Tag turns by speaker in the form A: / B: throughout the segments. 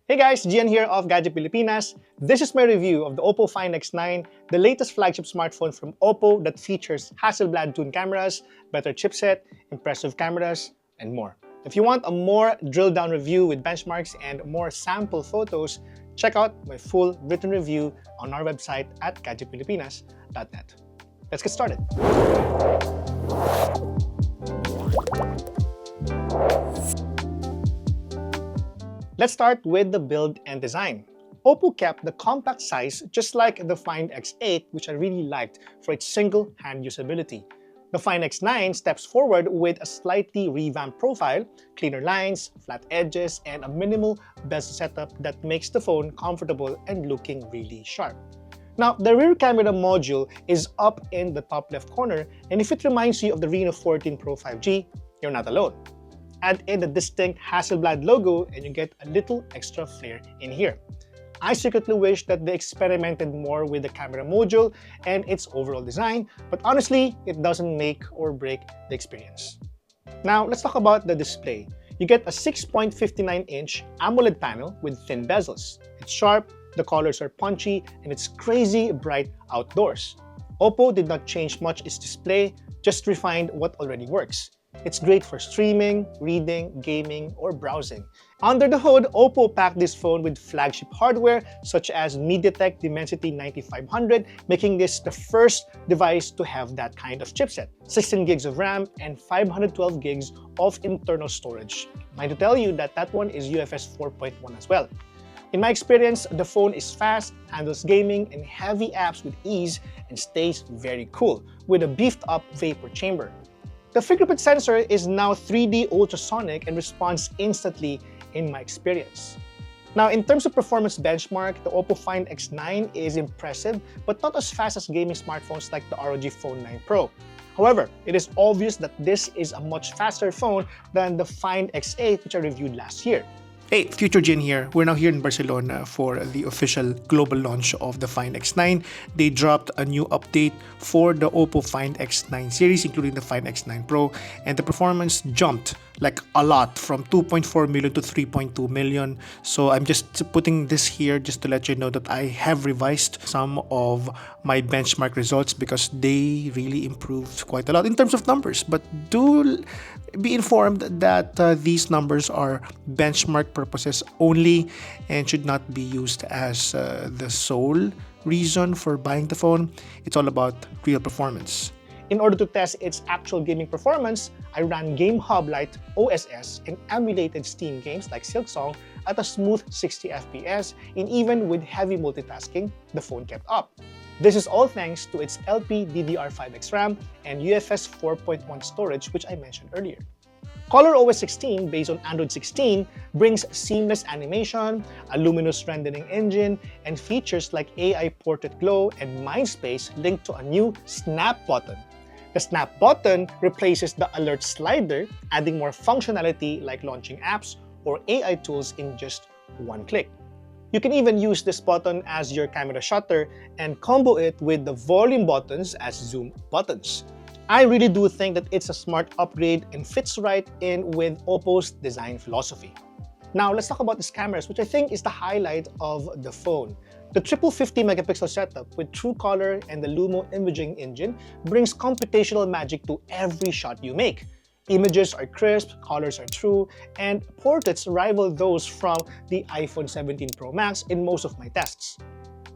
A: Hey guys, Gian here of Gadget Pilipinas. This is my review of the OPPO Find X9, the latest flagship smartphone from OPPO that features Hasselblad tuned cameras, better chipset, impressive cameras, and more. If you want a more drilled-down review with benchmarks and more sample photos, check out my full written review on our website at gadgetpilipinas.net. Let's get started. Let's start with the build and design. OPPO kept the compact size just like the Find X8, which I really liked for its single-hand usability. The Find X9 steps forward with a slightly revamped profile, cleaner lines, flat edges, and a minimal bezel setup that makes the phone comfortable and looking really sharp. Now, the rear camera module is up in the top left corner, and if it reminds you of the Reno 14 Pro 5G, you're not alone. Add in the distinct Hasselblad logo and you get a little extra flair in here. I secretly wish that they experimented more with the camera module and its overall design, but honestly, it doesn't make or break the experience. Now, let's talk about the display. You get a 6.59-inch AMOLED panel with thin bezels. It's sharp, the colors are punchy, and it's crazy bright outdoors. OPPO did not change much its display, just refined what already works. It's great for streaming, reading, gaming, or browsing. Under the hood, OPPO packed this phone with flagship hardware such as MediaTek Dimensity 9500, making this the first device to have that kind of chipset. 16 gigs of RAM and 512 gigs of internal storage. Mind to tell you that that one is UFS 4.1 as well. In my experience, the phone is fast, handles gaming and heavy apps with ease, and stays very cool with a beefed up vapor chamber. The fingerprint sensor is now 3D ultrasonic and responds instantly in my experience. Now, in terms of performance benchmark, the OPPO Find X9 is impressive but not as fast as gaming smartphones like the ROG Phone 9 Pro. However, it is obvious that this is a much faster phone than the Find X8, which I reviewed last year.
B: Hey, Future Jin here. We're now here in Barcelona for the official global launch of the Find X9. They dropped a new update for the OPPO Find X9 series, including the Find X9 Pro, and the performance jumped like a lot from 2.4 million to 3.2 million. So I'm just putting this here just to let you know that I have revised some of my benchmark results because they really improved quite a lot in terms of numbers. But do be informed that these numbers are benchmark purposes only and should not be used as the sole reason for buying the phone. It's all about real performance.
A: In order to test its actual gaming performance, I ran Game Hub Lite OSS and emulated Steam games like Silksong at a smooth 60 FPS, and even with heavy multitasking, the phone kept up. This is all thanks to its LPDDR5X RAM and UFS 4.1 storage, which I mentioned earlier. ColorOS 16, based on Android 16, brings seamless animation, a luminous rendering engine, and features like AI Portrait Glow and Mindspace linked to a new Snap button. The Snap button replaces the Alert slider, adding more functionality like launching apps or AI tools in just one click. You can even use this button as your camera shutter and combo it with the volume buttons as zoom buttons. I really do think that it's a smart upgrade and fits right in with OPPO's design philosophy. Now, let's talk about these cameras, which I think is the highlight of the phone. The triple 50-megapixel setup with TrueColor and the Lumo imaging engine brings computational magic to every shot you make. Images are crisp, colors are true, and portraits rival those from the iPhone 17 Pro Max in most of my tests.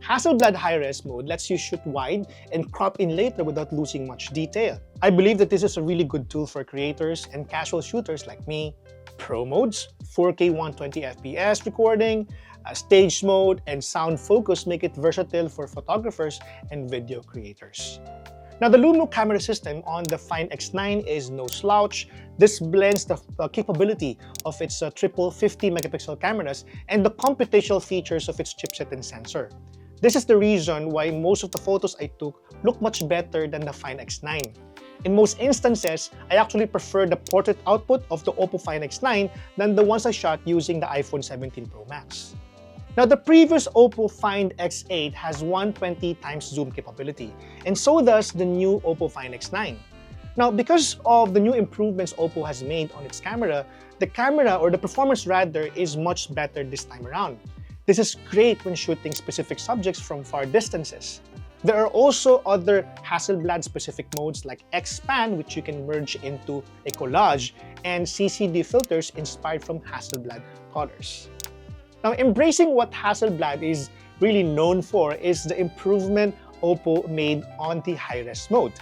A: Hasselblad high-res mode lets you shoot wide and crop in later without losing much detail. I believe that this is a really good tool for creators and casual shooters like me. Pro modes, 4K 120fps recording, stage mode, and sound focus make it versatile for photographers and video creators. Now, the Lumo camera system on the Find X9 is no slouch. This blends the capability of its triple 50-megapixel cameras and the computational features of its chipset and sensor. This is the reason why most of the photos I took look much better than the Find X9. In most instances, I actually prefer the portrait output of the OPPO Find X9 than the ones I shot using the iPhone 17 Pro Max. Now, the previous OPPO Find X8 has 120x zoom capability, and so does the new OPPO Find X9. Now, because of the new improvements OPPO has made on its camera, the camera, or the performance rather, is much better this time around. This is great when shooting specific subjects from far distances. There are also other Hasselblad-specific modes like X-Pan, which you can merge into a collage, and CCD filters inspired from Hasselblad colors. Now, embracing what Hasselblad is really known for is the improvement OPPO made on the high-res mode.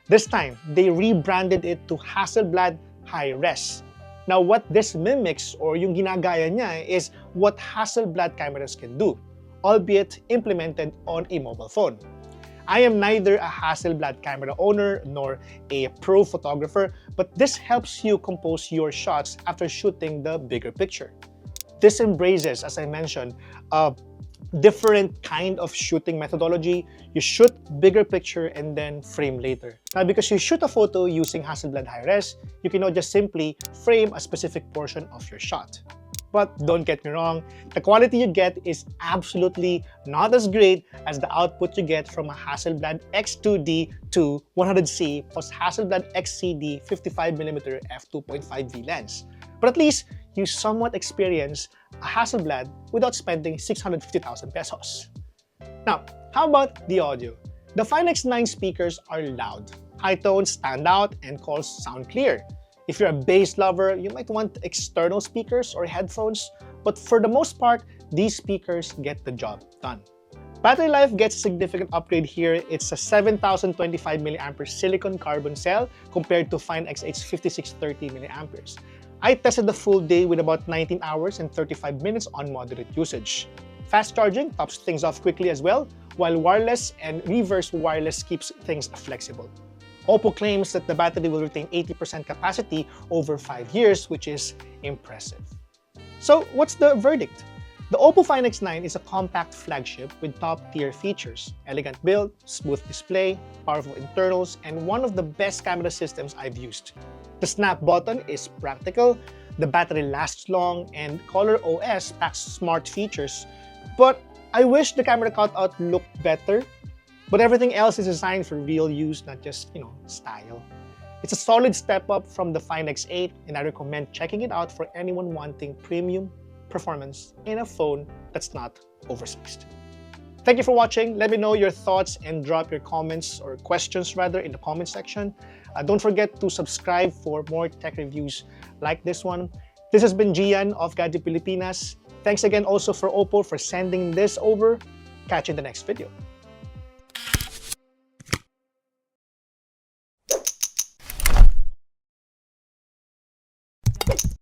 A: This time, they rebranded it to Hasselblad High-Res. Now, what this mimics, or yung ginagaya niya, is what Hasselblad cameras can do, albeit implemented on a mobile phone. I am neither a Hasselblad camera owner nor a pro photographer, but this helps you compose your shots after shooting the bigger picture. This embraces, as I mentioned, a different kind of shooting methodology. You shoot bigger picture and then frame later. Now, because you shoot a photo using Hasselblad High-Res, you cannot just simply frame a specific portion of your shot. But don't get me wrong, the quality you get is absolutely not as great as the output you get from a Hasselblad X2D to 100C plus Hasselblad XCD 55mm f2.5V lens. But at least you somewhat experience a Hasselblad without spending 650,000 pesos. Now, how about the audio? The Find X9 speakers are loud. High tones stand out and calls sound clear. If you're a bass lover, you might want external speakers or headphones, but for the most part, these speakers get the job done. Battery life gets a significant upgrade here. It's a 7,025 mAh silicon carbon cell compared to Find X8's 5630 mAh. I tested the full day with about 19 hours and 35 minutes on moderate usage. Fast charging tops things off quickly as well, while wireless and reverse wireless keeps things flexible. OPPO claims that the battery will retain 80% capacity over 5 years, which is impressive. So what's the verdict? The OPPO Find X9 is a compact flagship with top-tier features, elegant build, smooth display, powerful internals, and one of the best camera systems I've used. The snap button is practical, the battery lasts long, and Color OS packs smart features. But I wish the camera cutout looked better. But everything else is designed for real use, not just, style. It's a solid step up from the Find X8, and I recommend checking it out for anyone wanting premium performance in a phone that's not oversized. Thank you for watching. Let me know your thoughts and drop your comments, or questions rather, in the comment section. Don't forget to subscribe for more tech reviews like this one. This has been Gian of Gadget Pilipinas. Thanks again also for OPPO for sending this over. Catch you in the next video.